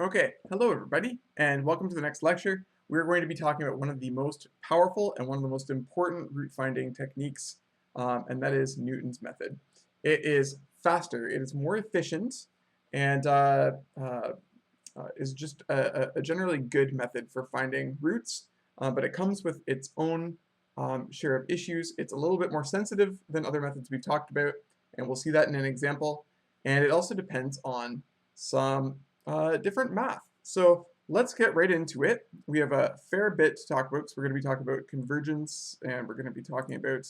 Okay, hello everybody, and welcome to the next lecture. We're going to be talking about one of the most powerful and one of the most important root finding techniques, and that is Newton's method. It is faster, it is more efficient, and is just a generally good method for finding roots, but it comes with its own share of issues. It's a little bit more sensitive than other methods we've talked about, and we'll see that in an example. And it also depends on some different math. So let's get right into it. We have a fair bit to talk about. So we're going to be talking about convergence, and we're going to be talking about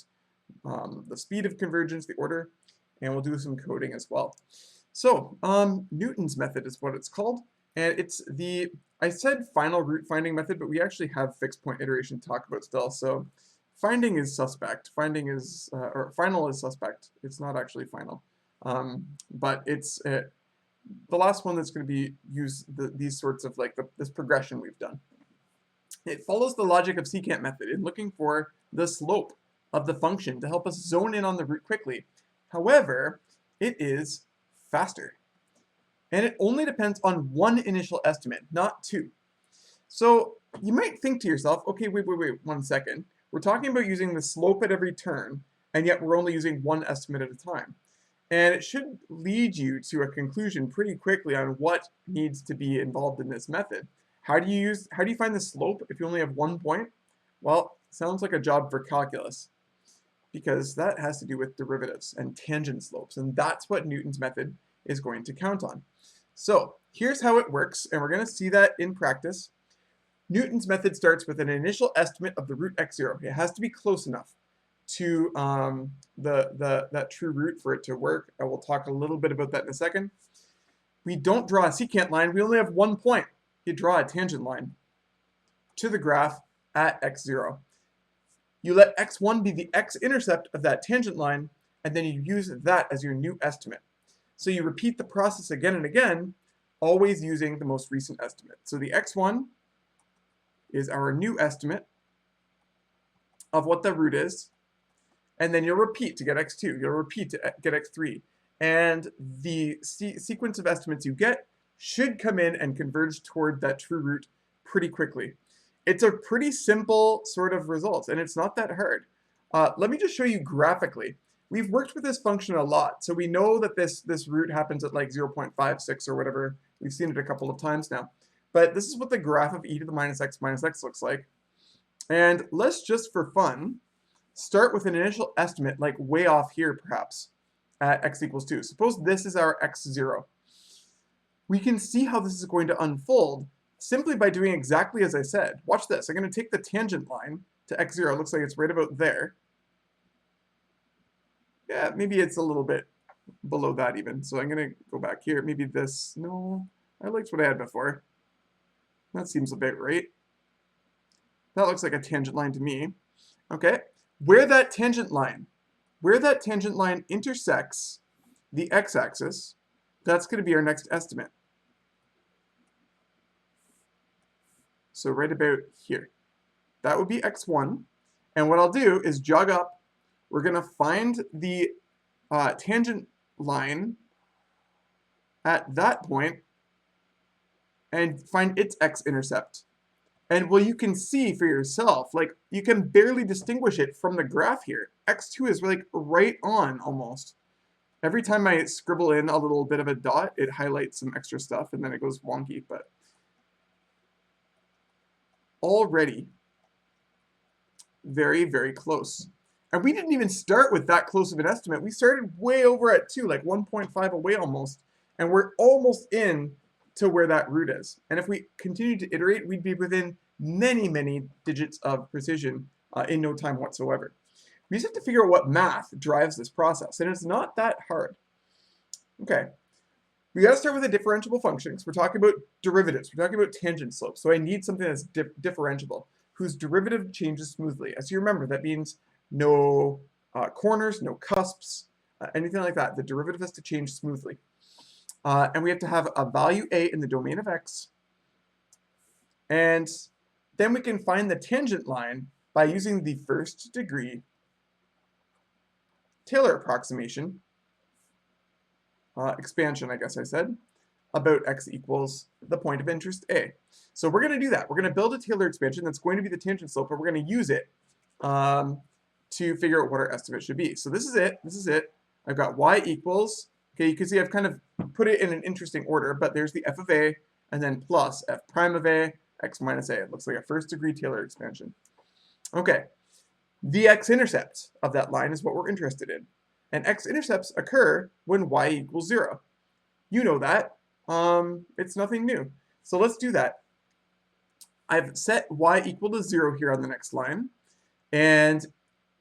the speed of convergence, the order, and we'll do some coding as well. So Newton's method is what it's called, and it's I said final root finding method, but we actually have fixed point iteration to talk about still. So finding is suspect. Finding is, or final is suspect. It's not actually final. But it's the last one that's going to be these sorts of this progression we've done. It follows the logic of secant method in looking for the slope of the function to help us zone in on the root quickly. However, it is faster. And it only depends on one initial estimate, not two. So you might think to yourself, okay, wait, 1 second. We're talking about using the slope at every turn, and yet we're only using one estimate at a time. And it should lead you to a conclusion pretty quickly on what needs to be involved in this method. How do you find the slope if you only have 1 point? Well, sounds like a job for calculus, because that has to do with derivatives and tangent slopes, and that's what Newton's method is going to count on. So here's how it works, and we're going to see that in practice. Newton's method starts with an initial estimate of the root x0. It has to be close enough to that true root for it to work. I will talk a little bit about that in a second. We don't draw a secant line. We only have 1 point. You draw a tangent line to the graph at x0. You let x1 be the x-intercept of that tangent line, and then you use that as your new estimate. So you repeat the process again and again, always using the most recent estimate. So the x1 is our new estimate of what the root is, and then you'll repeat to get x2, you'll repeat to get x3, and the sequence of estimates you get should come in and converge toward that true root pretty quickly. It's a pretty simple sort of result, and it's not that hard. Let me just show you graphically. We've worked with this function a lot, so we know that this root happens at like 0.56 or whatever. We've seen it a couple of times now. But this is what the graph of e to the minus x looks like. And let's just, for fun, start with an initial estimate, like way off here perhaps, at x equals 2. Suppose this is our x0. We can see how this is going to unfold simply by doing exactly as I said. Watch this. I'm going to take the tangent line to x0. It looks like it's right about there. Yeah, maybe it's a little bit below that even. So I'm going to go back here. Maybe this. No, I liked what I had before. That seems a bit right. That looks like a tangent line to me. Okay, where that tangent line intersects the x-axis, that's going to be our next estimate. So right about here. That would be x1. And what I'll do is jog up. We're going to find the tangent line at that point and find its x-intercept. And well, you can see for yourself, like you can barely distinguish it from the graph here. x2 is like right on almost. Every time I scribble in a little bit of a dot, it highlights some extra stuff and then it goes wonky, but already very, very close. And we didn't even start with that close of an estimate. We started way over at 2, like 1.5 away almost. And we're almost in to where that root is. And if we continue to iterate, we'd be within many, many digits of precision in no time whatsoever. We just have to figure out what math drives this process, and it's not that hard. Okay, we got to start with a differentiable function because we're talking about derivatives. We're talking about tangent slopes, so I need something that's differentiable, whose derivative changes smoothly. As you remember, that means no corners, no cusps, anything like that. The derivative has to change smoothly. And we have to have a value a in the domain of x. And then we can find the tangent line by using the first degree Taylor approximation, expansion, I guess I said, about x equals the point of interest a. So we're going to do that. We're going to build a Taylor expansion that's going to be the tangent slope, but we're going to use it to figure out what our estimate should be. So this is it. This is it. I've got y equals, okay, you can see I've kind of put it in an interesting order, but there's the f of a, and then plus f prime of a, x minus a. It looks like a first degree Taylor expansion. Okay, the x-intercept of that line is what we're interested in. And x-intercepts occur when y equals 0. You know that. It's nothing new. So let's do that. I've set y equal to 0 here on the next line, and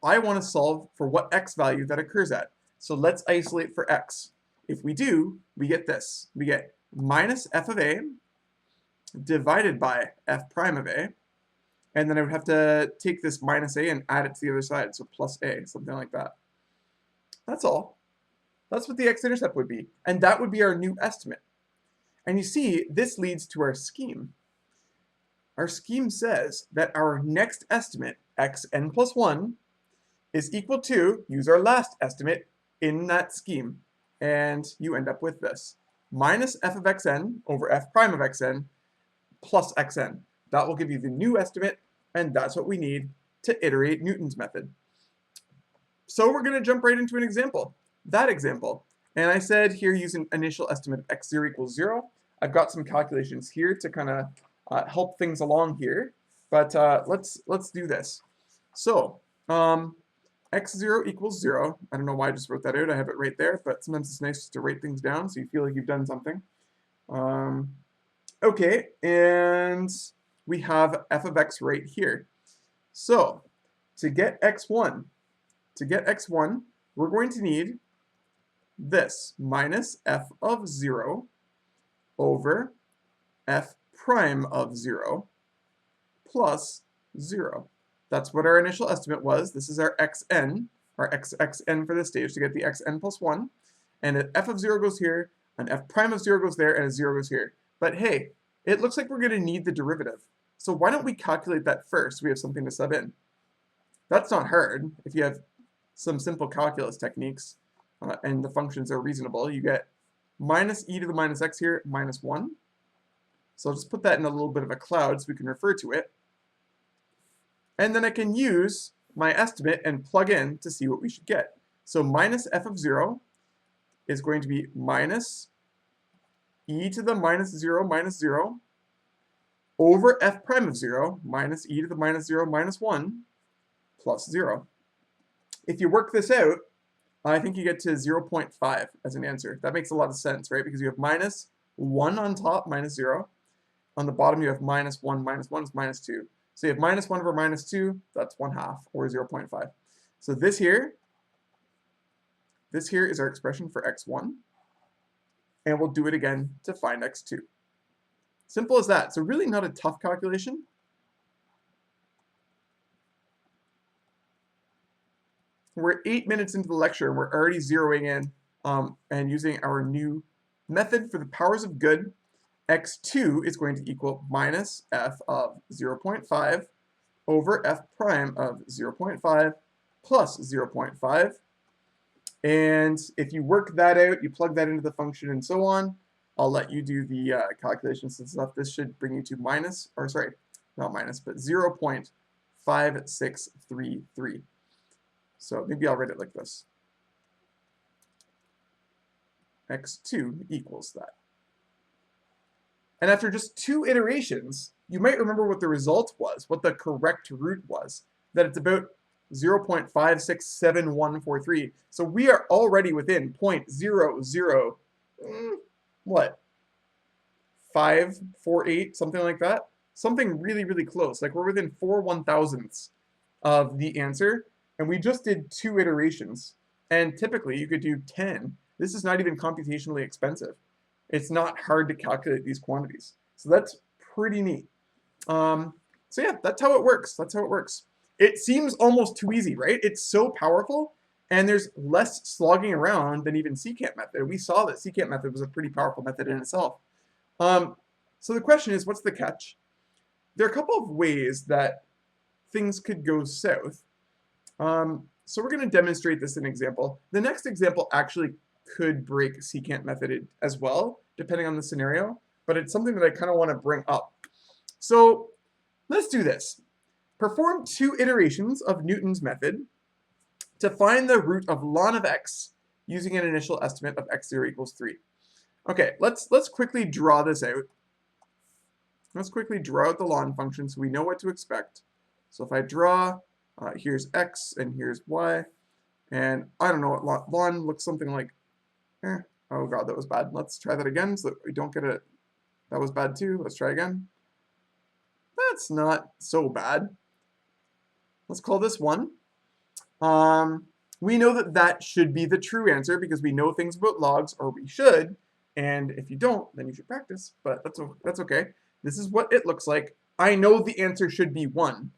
I want to solve for what x value that occurs at. So let's isolate for x. If we do, we get this. We get minus f of a divided by f prime of a, and then I would have to take this minus a and add it to the other side, so plus a, something like that. That's all. That's what the x-intercept would be, and that would be our new estimate. And you see, this leads to our scheme. Our scheme says that our next estimate, xn plus 1, is equal to, use our last estimate in that scheme, and you end up with this. Minus f of xn over f prime of xn plus xn. That will give you the new estimate, and that's what we need to iterate Newton's method. So we're going to jump right into an example, that example. And I said here use an initial estimate of x0 equals 0. I've got some calculations here to kind of help things along here, but let's do this. So x0 equals 0. I don't know why I just wrote that out. I have it right there, but sometimes it's nice to write things down so you feel like you've done something. Okay, and we have f of x right here. So to get x1, we're going to need this, minus f of 0 over f prime of 0 plus 0. That's what our initial estimate was. This is our xn, our xn for this stage to get the xn plus 1. And f of 0 goes here, and f prime of 0 goes there, and a 0 goes here. But hey, it looks like we're going to need the derivative. So why don't we calculate that first? We have something to sub in. That's not hard. If you have some simple calculus techniques and the functions are reasonable, you get minus e to the minus x here, minus 1. So I'll just put that in a little bit of a cloud so we can refer to it. And then I can use my estimate and plug in to see what we should get. So minus f of 0 is going to be minus e to the minus 0 minus 0 over f prime of 0 minus e to the minus 0 minus 1 plus 0. If you work this out, I think you get to 0.5 as an answer. That makes a lot of sense, right? Because you have minus 1 on top, minus 0. On the bottom, you have minus 1 is minus 2. So you have minus 1 over minus 2, that's 1/2, or 0.5. So this here is our expression for x1. And we'll do it again to find x2. Simple as that. So really not a tough calculation. We're 8 minutes into the lecture, and we're already zeroing in and using our new method for the powers of good. x2 is going to equal minus f of 0.5 over f prime of 0.5 plus 0.5. And if you work that out, you plug that into the function and so on, I'll let you do the calculations and stuff. This should bring you to minus, or sorry, not minus, but 0.5633. So maybe I'll write it like this. x2 equals that. And after just 2 iterations, you might remember what the result was, what the correct root was, that it's about 0.567143. So we are already within 0.00, what, 548, something like that? Something really, really close. Like we're within 4 1,000ths of the answer, and we just did 2 iterations. And typically you could do 10. This is not even computationally expensive. It's not hard to calculate these quantities. So that's pretty neat. So yeah, that's how it works. That's how it works. It seems almost too easy, right? It's so powerful, and there's less slogging around than even secant method. We saw that secant method was a pretty powerful method in itself. So the question is, what's the catch? There are a couple of ways that things could go south. So we're going to demonstrate this in an example. The next example actually could break secant method as well, depending on the scenario, but it's something that I kind of want to bring up. So let's do this. Perform 2 iterations of Newton's method to find the root of ln of x using an initial estimate of x0 equals 3. Okay, let's quickly draw this out. Let's quickly draw out the ln function so we know what to expect. So if I draw, here's x and here's y, and I don't know what ln looks something like, oh god, that was bad. Let's try that again so that we don't get it. That was bad too. Let's try again. That's not so bad. Let's call this 1. We know that that should be the true answer because we know things about logs, or we should, and if you don't, then you should practice, but that's okay. This is what it looks like. I know the answer should be 1,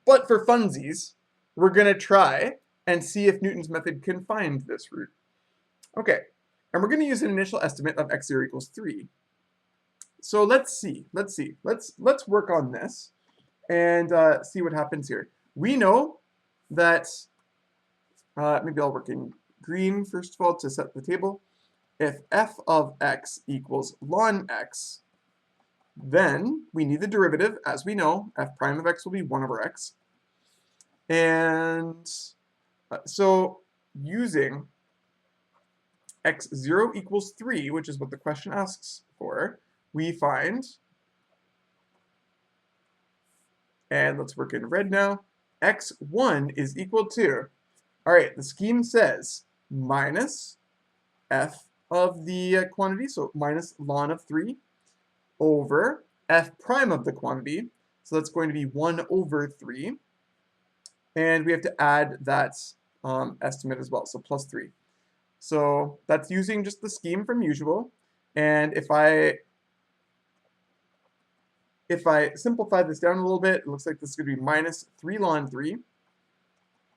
but for funsies, we're going to try and see if Newton's method can find this root. Okay, and we're going to use an initial estimate of x0 equals 3. So let's see. Let's work on this and see what happens here. We know that, maybe I'll work in green first of all to set the table. If f of x equals ln x, then we need the derivative. As we know, f prime of x will be 1 over x. And so using x0 equals 3, which is what the question asks for, we find, and let's work in red now, x1 is equal to, all right, the scheme says minus f of the quantity, so minus ln of 3, over f prime of the quantity, so that's going to be 1 over 3, and we have to add that estimate as well, so plus 3. So that's using just the scheme from usual, and if I simplify this down a little bit, it looks like this is going to be minus 3 ln 3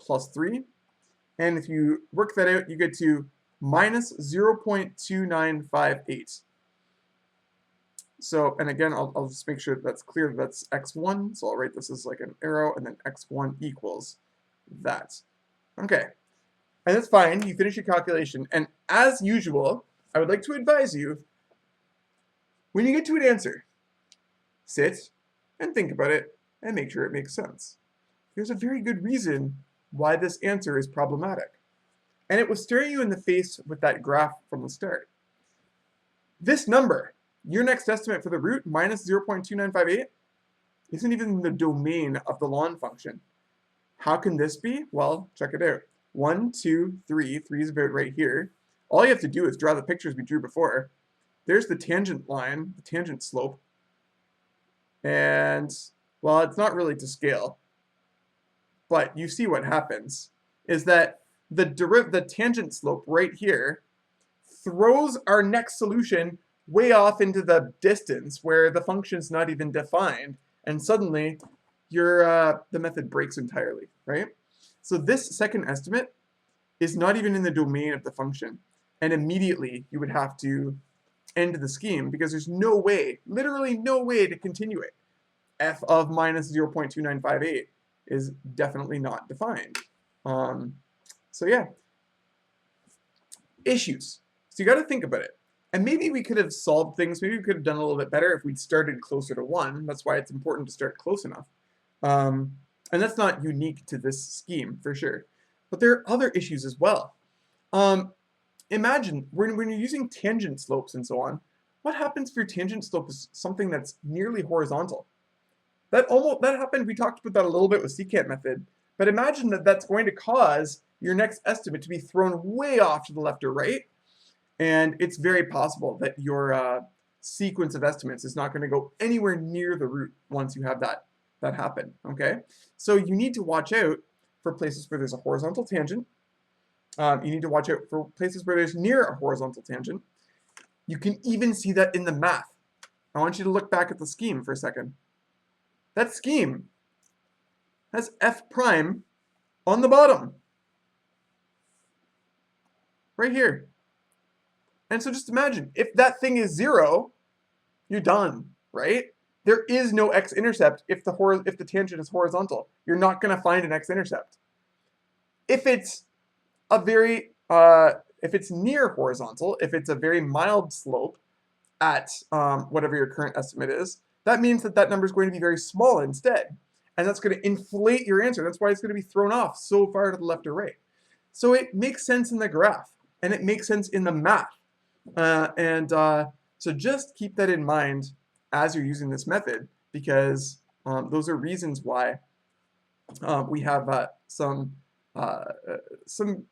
plus 3. And if you work that out, you get to minus 0.2958. So, and again, I'll just make sure that's clear that that's x1. So I'll write this as like an arrow, and then x1 equals that. Okay, and that's fine. You finish your calculation. And as usual, I would like to advise you, when you get to an answer, sit and think about it and make sure it makes sense. There's a very good reason why this answer is problematic. And it was staring you in the face with that graph from the start. This number, your next estimate for the root, minus 0.2958, isn't even in the domain of the ln function. How can this be? Well, check it out. 1, 2, 3, 3 is about right here. All you have to do is draw the pictures we drew before. There's the tangent line, the tangent slope. And, well, it's not really to scale, but you see what happens is that the tangent slope right here throws our next solution way off into the distance where the function's not even defined, and suddenly the method breaks entirely, right? So this second estimate is not even in the domain of the function, and immediately you would have to end the scheme because there's no way, literally no way to continue it. F of minus 0.2958 is definitely not defined. So yeah, issues. So you got to think about it. And maybe we could have solved things, maybe we could have done a little bit better if we'd started closer to 1. That's why it's important to start close enough. And that's not unique to this scheme, for sure. But there are other issues as well. Imagine, when you're using tangent slopes and so on, what happens if your tangent slope is something that's nearly horizontal? That happened, we talked about that a little bit with secant method, but imagine that that's going to cause your next estimate to be thrown way off to the left or right, and it's very possible that your sequence of estimates is not going to go anywhere near the root once you have that happen, okay? So you need to watch out for places where there's a horizontal tangent. You need to watch out for places where there's near a horizontal tangent. You can even see that in the math. I want you to look back at the scheme for a second. That scheme has f prime on the bottom, right here. And so just imagine, if that thing is 0, you're done, right? There is no x-intercept if the tangent is horizontal. You're not going to find an x-intercept. If it's if it's near horizontal, if it's a very mild slope, at whatever your current estimate is, that means that that number is going to be very small instead. And that's going to inflate your answer. That's why it's going to be thrown off so far to the left or right. So it makes sense in the graph, and it makes sense in the math. So just keep that in mind as you're using this method, because those are reasons why we have some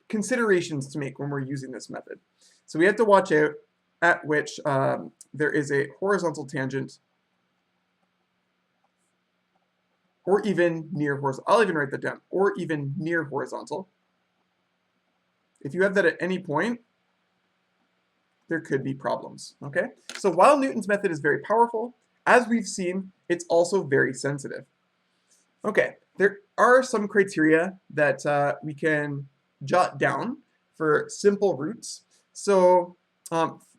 considerations to make when we're using this method. So we have to watch out at which there is a horizontal tangent or even near horizontal. I'll even write that down, or even near horizontal. If you have that at any point, there could be problems, okay? So while Newton's method is very powerful, as we've seen, it's also very sensitive. Okay, there are some criteria that we can jot down for simple roots. So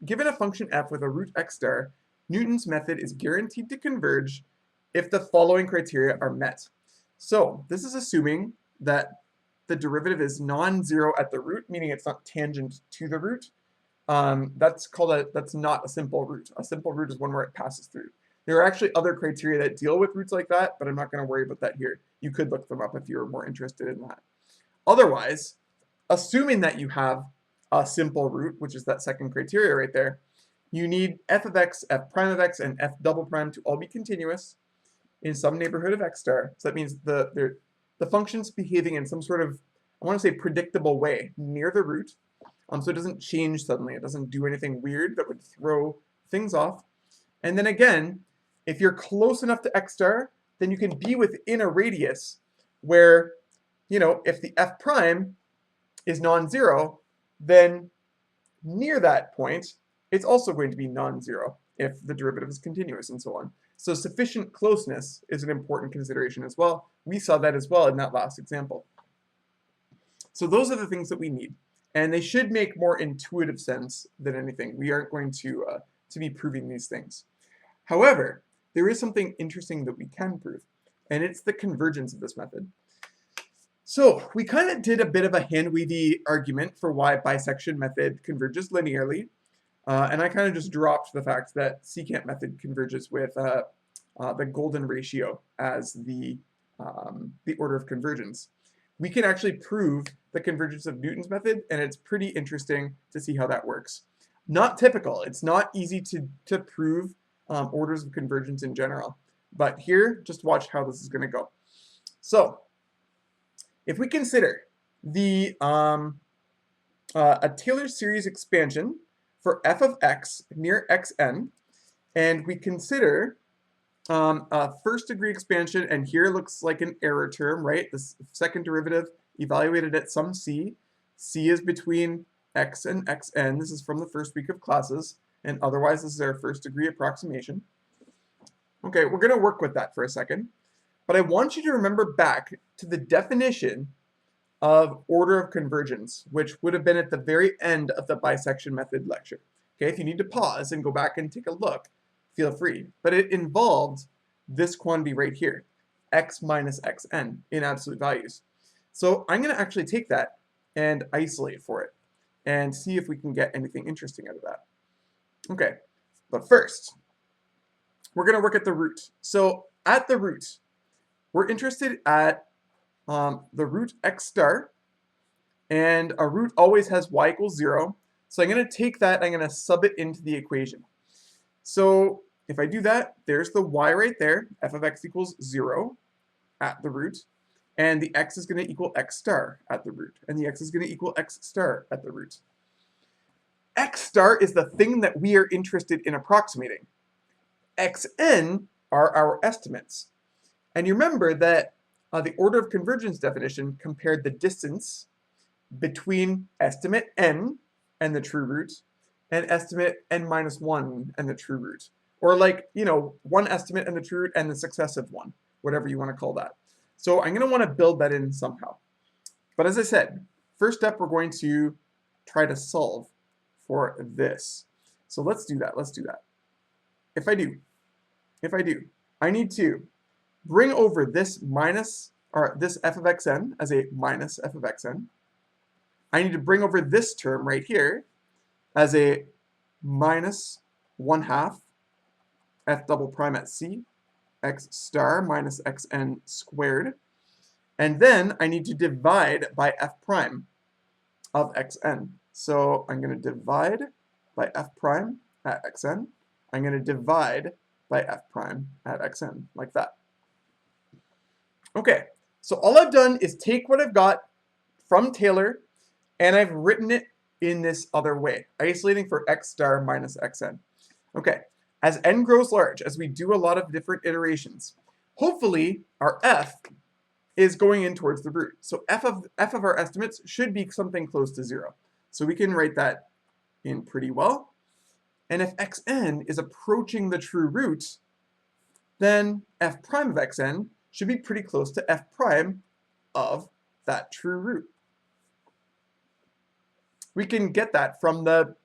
given a function f with a root x star, Newton's method is guaranteed to converge if the following criteria are met. So this is assuming that the derivative is non-zero at the root, meaning it's not tangent to the root. That's not a simple root. A simple root is one where it passes through. There are actually other criteria that deal with roots like that, but I'm not going to worry about that here. You could look them up if you're more interested in that. Otherwise, assuming that you have a simple root, which is that second criteria right there, you need f of x, f prime of x, and f double prime to all be continuous in some neighborhood of x star. So that means the function's behaving in some sort of, I want to say, predictable way near the root. So it doesn't change suddenly. It doesn't do anything weird that would throw things off. And then again, if you're close enough to x star, then you can be within a radius where, you know, if the f prime is non-zero, then near that point, it's also going to be non-zero if the derivative is continuous and so on. So sufficient closeness is an important consideration as well. We saw that as well in that last example. So those are the things that we need. And they should make more intuitive sense than anything. We aren't going to be proving these things. However, there is something interesting that we can prove, and it's the convergence of this method. So we kind of did a bit of a hand-wavy argument for why bisection method converges linearly, and I kind of just dropped the fact that secant method converges with the golden ratio as the order of convergence. We can actually prove the convergence of Newton's method, and it's pretty interesting to see how that works. Not typical. It's not easy to prove orders of convergence in general. But here, just watch how this is going to go. So, if we consider the a Taylor series expansion for f of x near xn, and we consider a first degree expansion, and here looks like an error term, right? This second derivative evaluated at some c. C is between x and xn. This is from the first week of classes, and otherwise this is our first degree approximation. Okay, we're going to work with that for a second, but I want you to remember back to the definition of order of convergence, which would have been at the very end of the bisection method lecture. Okay, if you need to pause and go back and take a look, feel free. But it involved this quantity right here, x minus xn in absolute values. So I'm going to actually take that and isolate for it and see if we can get anything interesting out of that. Okay, but first, we're going to work at the root. So at the root, we're interested at the root x star, and a root always has y equals 0. So I'm going to take that, I'm going to sub it into the equation. So if I do that, there's the y right there, f of x equals 0 at the root, and the x is going to equal x star at the root, and the x is going to equal x star at the root. X star is the thing that we are interested in approximating. Xn are our estimates. And you remember that the order of convergence definition compared the distance between estimate n and the true root and estimate n minus 1 and the true root. Or like, you know, one estimate and the true root and the successive one, whatever you want to call that. So I'm going to want to build that in somehow. But as I said, first step, we're going to try to solve for this. So let's do that. Let's do that. If I do, I need to bring over this minus, or this f of xn as a minus f of xn. I need to bring over this term right here as a minus 1/2 f double prime at c, x star minus xn squared. And then I need to divide by f prime of xn. So I'm going to divide by f prime at xn. I'm going to divide by f prime at xn, like that. Okay, so all I've done is take what I've got from Taylor, and I've written it in this other way, isolating for x star minus xn. Okay, as n grows large, as we do a lot of different iterations, hopefully our f is going in towards the root. So f of our estimates should be something close to 0. So we can write that in pretty well. And if xn is approaching the true root, then f prime of xn should be pretty close to f prime of that true root. We can get that from the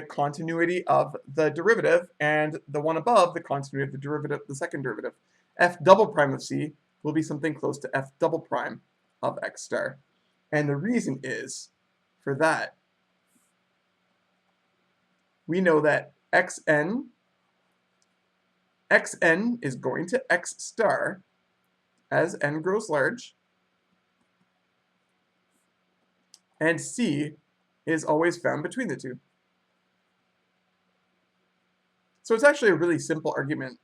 continuity of the derivative, and the one above, the continuity of the derivative, the second derivative. F double prime of c will be something close to f double prime of x star. And the reason is, for that, we know that xn is going to x star as n grows large, and c is always found between the two. So it's actually a really simple argument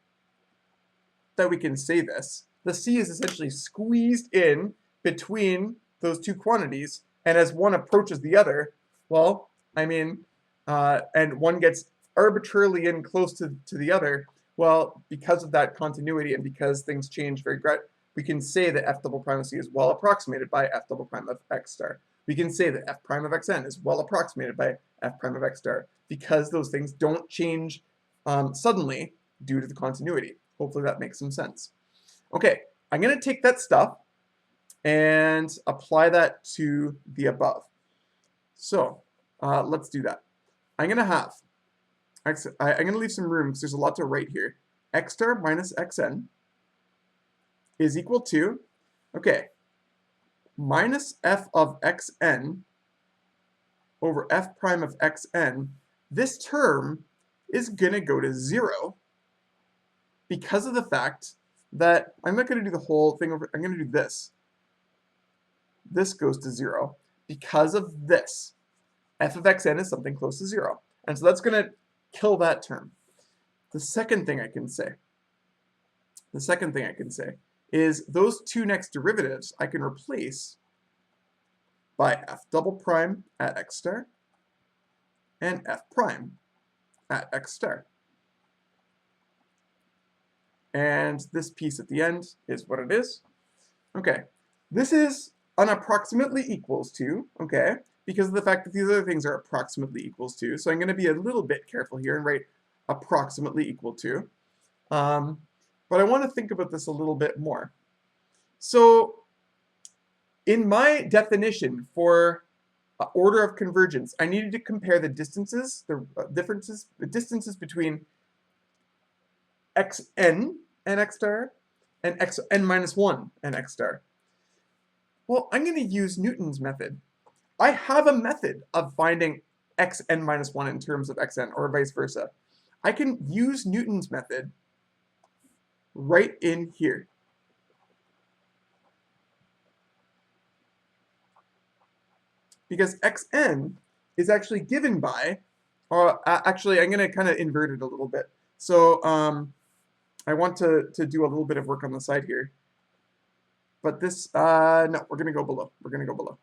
that we can say this. The c is essentially squeezed in between those two quantities, and as one approaches the other, well, I mean, and one gets arbitrarily in close to the other, well, because of that continuity and because things change very gradually, we can say that f double prime of c is well approximated by f double prime of x star. We can say that f prime of xn is well approximated by f prime of x star because those things don't change suddenly due to the continuity. Hopefully that makes some sense. Okay, I'm going to take that stuff and apply that to the above. So let's do that. I'm going to have, I'm going to leave some room because there's a lot to write here. X star minus xn is equal to, okay, minus f of xn over f prime of xn. This term is going to go to 0 because of the fact that I'm not going to do the whole thing over, I'm going to do this. This goes to 0 because of this. F of xn is something close to 0. And so that's going to kill that term. The second thing I can say is those two next derivatives I can replace by f double prime at x star and f prime at x star. And this piece at the end is what it is. Okay, this is an approximately equals to, okay, because of the fact that these other things are approximately equals to. So I'm going to be a little bit careful here and write approximately equal to. But I want to think about this a little bit more. So in my definition for order of convergence, I needed to compare the distances, the distances between xn and x star and xn minus 1 and x star. Well, I'm going to use Newton's method. I have a method of finding xn minus 1 in terms of xn, or vice versa. I can use Newton's method right in here. Because xn is actually given by, actually I'm going to kind of invert it a little bit. So I want to do a little bit of work on the side here. But this, no, we're going to go below. We're going to go below.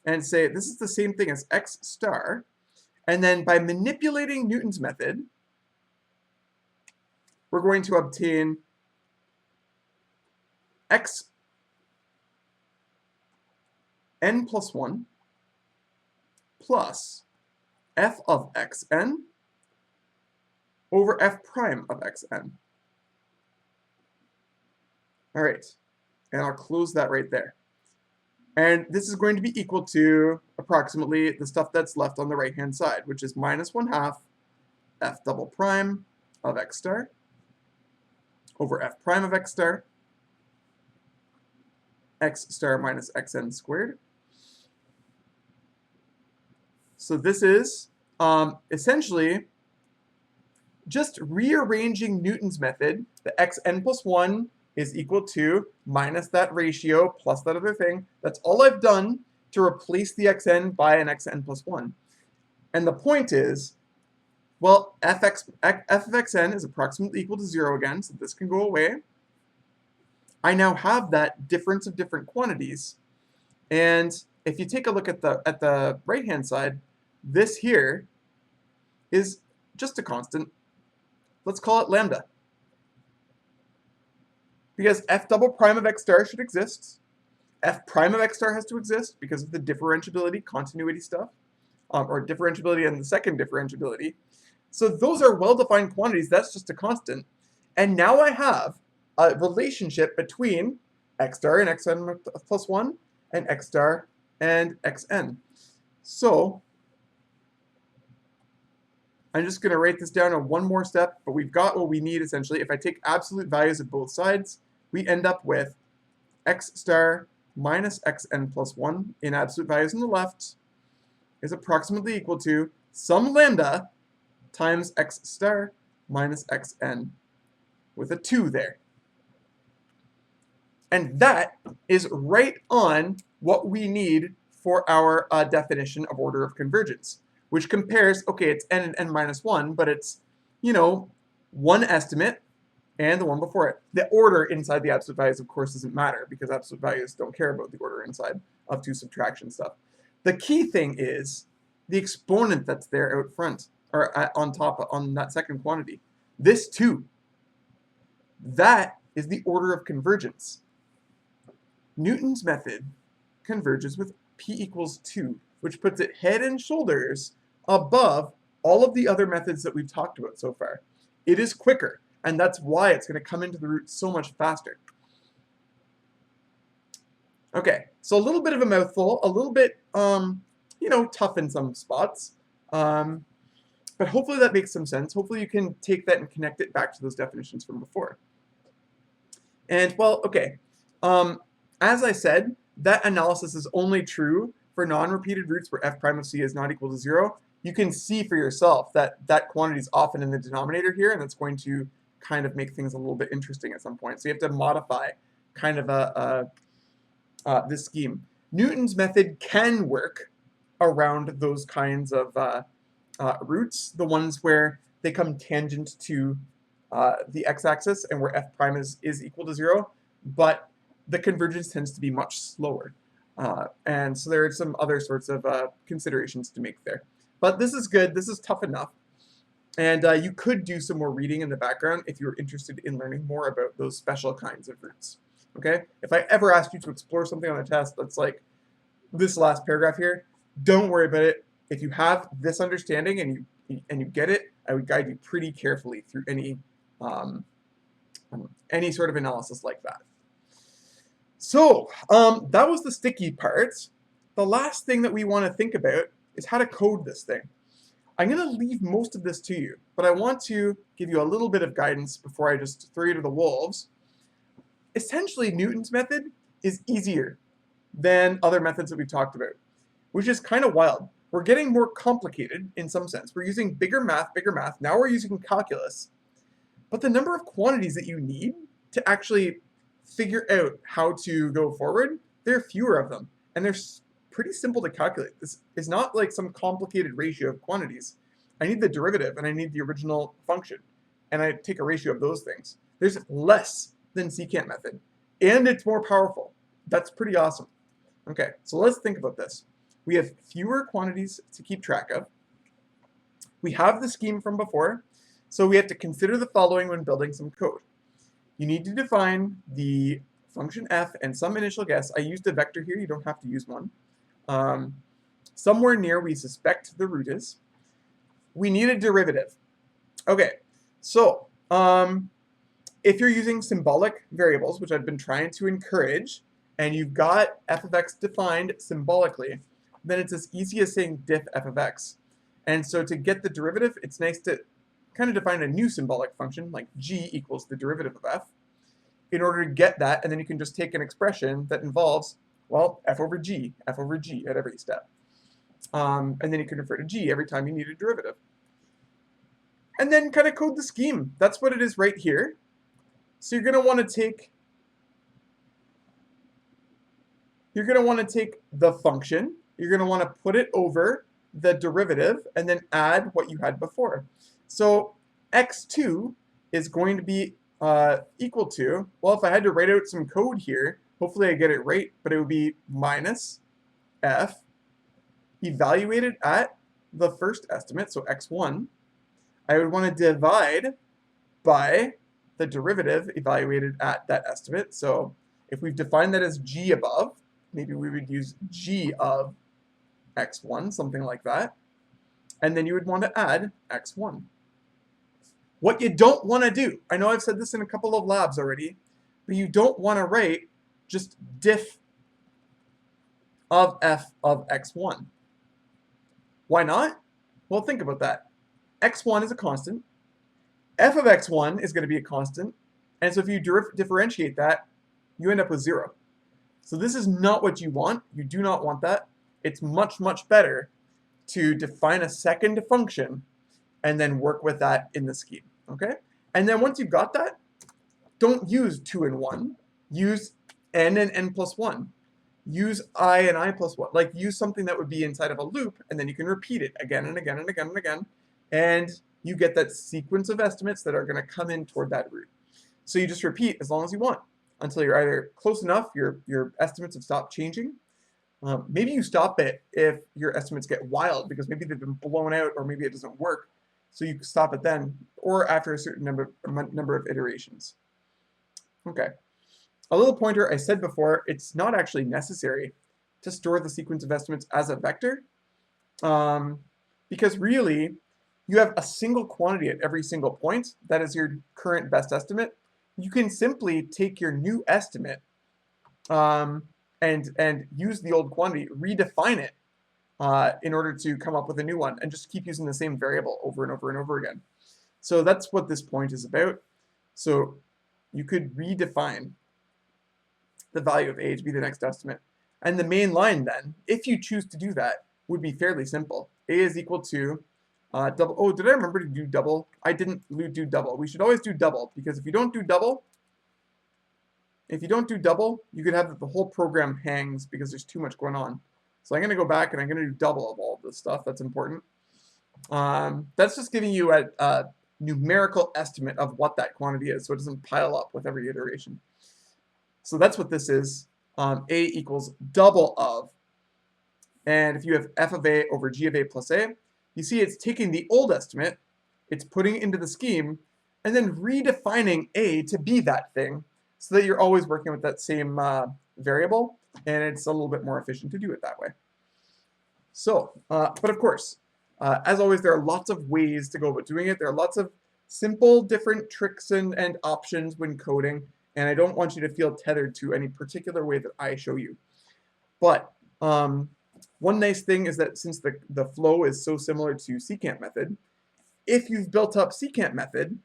And say this is the same thing as x star. And then by manipulating Newton's method, we're going to obtain x n plus 1 plus f of xn over f prime of xn. All right, and I'll close that right there. And this is going to be equal to approximately the stuff that's left on the right-hand side, which is minus 1/2 f double prime of x star over f prime of x star, x star minus xn squared. So this is essentially just rearranging Newton's method, the xn plus 1 is equal to minus that ratio plus that other thing. That's all I've done to replace the xn by an xn plus 1. And the point is, well, f of xn is approximately equal to 0 again, so this can go away. I now have that difference of different quantities. And if you take a look at the right-hand side, this here is just a constant. Let's call it lambda. Because f double prime of x star should exist. F prime of x star has to exist because of the differentiability, continuity stuff, or differentiability and the second differentiability. So those are well-defined quantities. That's just a constant. And now I have a relationship between x star and xn plus 1 and x star and xn. So I'm just going to write this down on one more step, but we've got what we need essentially. If I take absolute values of both sides, we end up with x star minus xn plus 1 in absolute values on the left is approximately equal to some lambda times x star minus xn with a 2 there. And that is right on what we need for our definition of order of convergence, which compares, okay, it's n and n minus 1, but it's, you know, one estimate and the one before it. The order inside the absolute values, of course, doesn't matter because absolute values don't care about the order inside of two subtraction stuff. The key thing is the exponent that's there out front, or on top, on that second quantity. This 2, that is the order of convergence. Newton's method converges with p equals 2, which puts it head and shoulders above all of the other methods that we've talked about so far. It is quicker, and that's why it's going to come into the root so much faster. Okay, so a little bit of a mouthful, a little bit, you know, tough in some spots, but hopefully that makes some sense. Hopefully you can take that and connect it back to those definitions from before. And, well, okay, as I said, that analysis is only true for non-repeated roots where f prime of c is not equal to 0. You can see for yourself that that quantity is often in the denominator here, and that's going to kind of make things a little bit interesting at some point. So you have to modify kind of this scheme. Newton's method can work around those kinds of roots, the ones where they come tangent to the x-axis and where f prime is equal to 0, but the convergence tends to be much slower. And so there are some other sorts of considerations to make there. But this is good. This is tough enough. And you could do some more reading in the background if you're interested in learning more about those special kinds of roots. Okay? If I ever asked you to explore something on a test that's like this last paragraph here, don't worry about it. If you have this understanding and you get it, I would guide you pretty carefully through any sort of analysis like that. So that was the sticky part. The last thing that we want to think about is how to code this thing. I'm going to leave most of this to you, but I want to give you a little bit of guidance before I just throw you to the wolves. Essentially, Newton's method is easier than other methods that we've talked about, which is kind of wild. We're getting more complicated in some sense. We're using bigger math. Now we're using calculus. But the number of quantities that you need to actually figure out how to go forward, there are fewer of them. And they're pretty simple to calculate. This is not like some complicated ratio of quantities. I need the derivative and I need the original function. And I take a ratio of those things. There's less than secant method. And it's more powerful. That's pretty awesome. Okay, so let's think about this. We have fewer quantities to keep track of. We have the scheme from before. So we have to consider the following when building some code. You need to define the function f and some initial guess. I used a vector here. You don't have to use one. Somewhere near we suspect the root is. We need a derivative. Okay, so if you're using symbolic variables, which I've been trying to encourage, and you've got f of x defined symbolically, then it's as easy as saying diff f of x. And so to get the derivative, it's nice to kind of define a new symbolic function, like g equals the derivative of f, in order to get that, and then you can just take an expression that involves, well, f over g at every step. And then you can refer to g every time you need a derivative. And then kind of code the scheme. That's what it is right here. So you're going to want to take the function, you're going to want to put it over the derivative, and then add what you had before. So x2 is going to be equal to, well, if I had to write out some code here, hopefully I get it right, but it would be minus f evaluated at the first estimate, so x1. I would want to divide by the derivative evaluated at that estimate. So if we've defined that as g above, maybe we would use g of x1, something like that. And then you would want to add x1. What you don't want to do, I know I've said this in a couple of labs already, but you don't want to write just diff of f of x1. Why not? Well, think about that. x1 is a constant. F of x1 is going to be a constant. And so if you differentiate that, you end up with 0. So this is not what you want. You do not want that. It's much, much better to define a second function and then work with that in the scheme, okay? And then once you've got that, don't use 2 and 1. Use n and n plus 1. Use I and I plus 1. Like, use something that would be inside of a loop, and then you can repeat it again and again and again and again, and you get that sequence of estimates that are going to come in toward that root. So you just repeat as long as you want until you're either close enough, your estimates have stopped changing. Maybe you stop it if your estimates get wild because maybe they've been blown out or maybe it doesn't work. So you stop it then, or after a certain number of iterations. Okay. A little pointer, I said before, it's not actually necessary to store the sequence of estimates as a vector, because really, you have a single quantity at every single point. That is your current best estimate. You can simply take your new estimate and use the old quantity, redefine it in order to come up with a new one, and just keep using the same variable over and over and over again. So that's what this point is about. So you could redefine the value of a to be the next estimate. And the main line then, if you choose to do that, would be fairly simple. A is equal to double. Oh, did I remember to do double? I didn't do double. We should always do double, because if you don't do double, you could have the whole program hangs because there's too much going on. So I'm going to go back and I'm going to do double of all of this stuff. That's important. That's just giving you a numerical estimate of what that quantity is, so it doesn't pile up with every iteration. So that's what this is. A equals double of. And if you have f of a over g of a plus a, you see it's taking the old estimate, it's putting it into the scheme, and then redefining a to be that thing so that you're always working with that same variable, and it's a little bit more efficient to do it that way. So, but of course, as always, there are lots of ways to go about doing it. There are lots of simple different tricks and options when coding, and I don't want you to feel tethered to any particular way that I show you. But one nice thing is that since the flow is so similar to secant method, if you've built up secant method,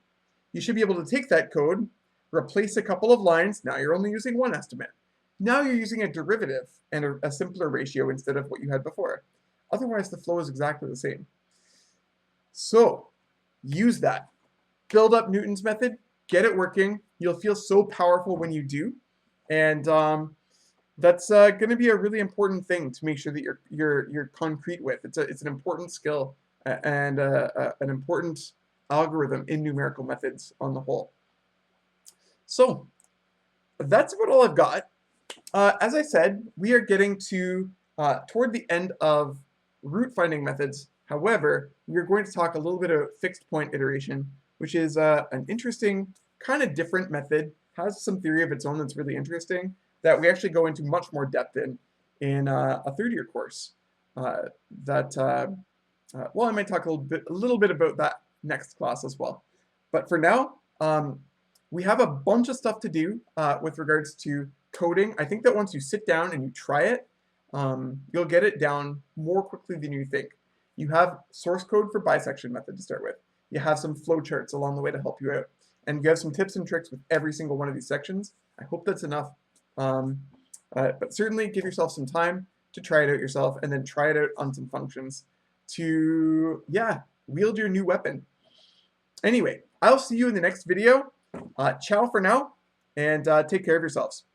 you should be able to take that code, replace a couple of lines. Now you're only using one estimate. Now you're using a derivative and a simpler ratio instead of what you had before. Otherwise, the flow is exactly the same. So use that. Build up Newton's method, get it working. You'll feel so powerful when you do. And that's going to be a really important thing to make sure that you're concrete with. It's an important skill and an important algorithm in numerical methods on the whole. So that's about all I've got. As I said, we are getting to toward the end of root finding methods. However, we're going to talk a little bit of fixed point iteration, which is an interesting, kind of different method, has some theory of its own that's really interesting, that we actually go into much more depth in a third-year course. Well, I might talk a little bit about that next class as well. But for now, we have a bunch of stuff to do with regards to coding. I think that once you sit down and you try it, you'll get it down more quickly than you think. You have source code for bisection method to start with. You have some flowcharts along the way to help you out. And you have some tips and tricks with every single one of these sections. I hope that's enough. But certainly give yourself some time. to try it out yourself, and then try it out on some functions to, yeah, wield your new weapon. Anyway, I'll see you in the next video. Ciao for now, and take care of yourselves.